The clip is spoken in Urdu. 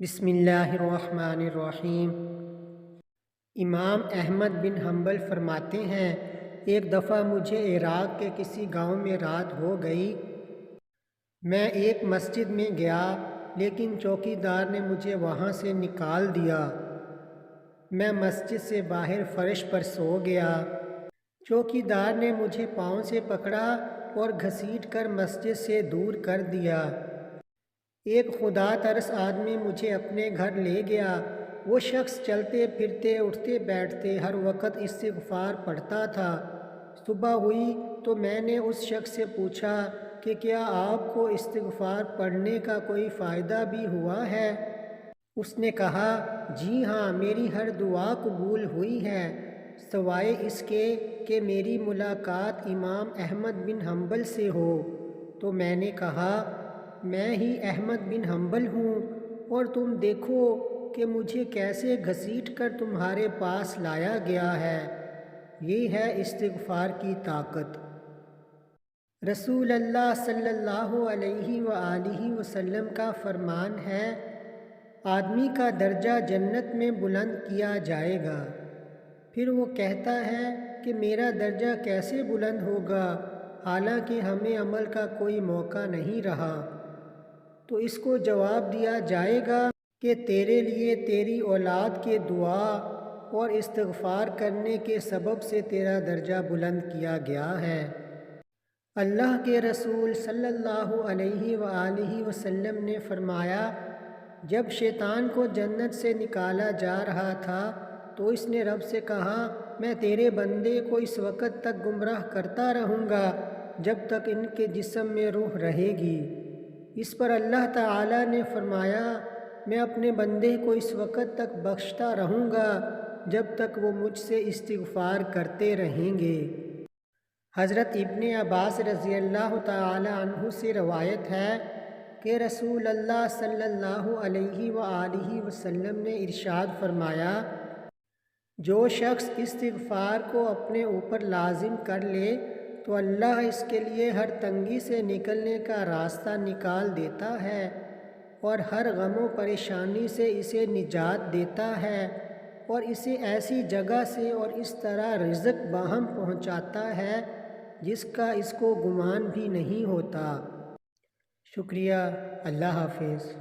بسم اللہ الرحمن الرحیم۔ امام احمد بن حنبل فرماتے ہیں، ایک دفعہ مجھے عراق کے کسی گاؤں میں رات ہو گئی۔ میں ایک مسجد میں گیا، لیکن چوکی دار نے مجھے وہاں سے نکال دیا۔ میں مسجد سے باہر فرش پر سو گیا۔ چوکی دار نے مجھے پاؤں سے پکڑا اور گھسیٹ کر مسجد سے دور کر دیا۔ ایک خدا ترس آدمی مجھے اپنے گھر لے گیا۔ وہ شخص چلتے پھرتے اٹھتے بیٹھتے ہر وقت استغفار پڑھتا تھا۔ صبح ہوئی تو میں نے اس شخص سے پوچھا کہ کیا آپ کو استغفار پڑھنے کا کوئی فائدہ بھی ہوا ہے؟ اس نے کہا، جی ہاں، میری ہر دعا قبول ہوئی ہے، سوائے اس کے کہ میری ملاقات امام احمد بن حنبل سے ہو۔ تو میں نے کہا، میں ہی احمد بن حنبل ہوں، اور تم دیکھو کہ مجھے کیسے گھسیٹ کر تمہارے پاس لایا گیا ہے۔ یہ ہے استغفار کی طاقت۔ رسول اللہ صلی اللہ علیہ وآلہ وسلم کا فرمان ہے، آدمی کا درجہ جنت میں بلند کیا جائے گا۔ پھر وہ کہتا ہے کہ میرا درجہ کیسے بلند ہوگا، حالانکہ ہمیں عمل کا کوئی موقع نہیں رہا؟ تو اس کو جواب دیا جائے گا کہ تیرے لیے تیری اولاد کے دعا اور استغفار کرنے کے سبب سے تیرا درجہ بلند کیا گیا ہے۔ اللہ کے رسول صلی اللہ علیہ وآلہ وسلم نے فرمایا، جب شیطان کو جنت سے نکالا جا رہا تھا تو اس نے رب سے کہا، میں تیرے بندے کو اس وقت تک گمراہ کرتا رہوں گا جب تک ان کے جسم میں روح رہے گی۔ اس پر اللہ تعالیٰ نے فرمایا، میں اپنے بندے کو اس وقت تک بخشتا رہوں گا جب تک وہ مجھ سے استغفار کرتے رہیں گے۔ حضرت ابن عباس رضی اللہ تعالیٰ عنہ سے روایت ہے کہ رسول اللہ صلی اللہ علیہ وآلہ وسلم نے ارشاد فرمایا، جو شخص استغفار کو اپنے اوپر لازم کر لے تو اللہ اس کے لیے ہر تنگی سے نکلنے کا راستہ نکال دیتا ہے اور ہر غم و پریشانی سے اسے نجات دیتا ہے، اور اسے ایسی جگہ سے اور اس طرح رزق باہم پہنچاتا ہے جس کا اس کو گمان بھی نہیں ہوتا۔ شکریہ۔ اللہ حافظ۔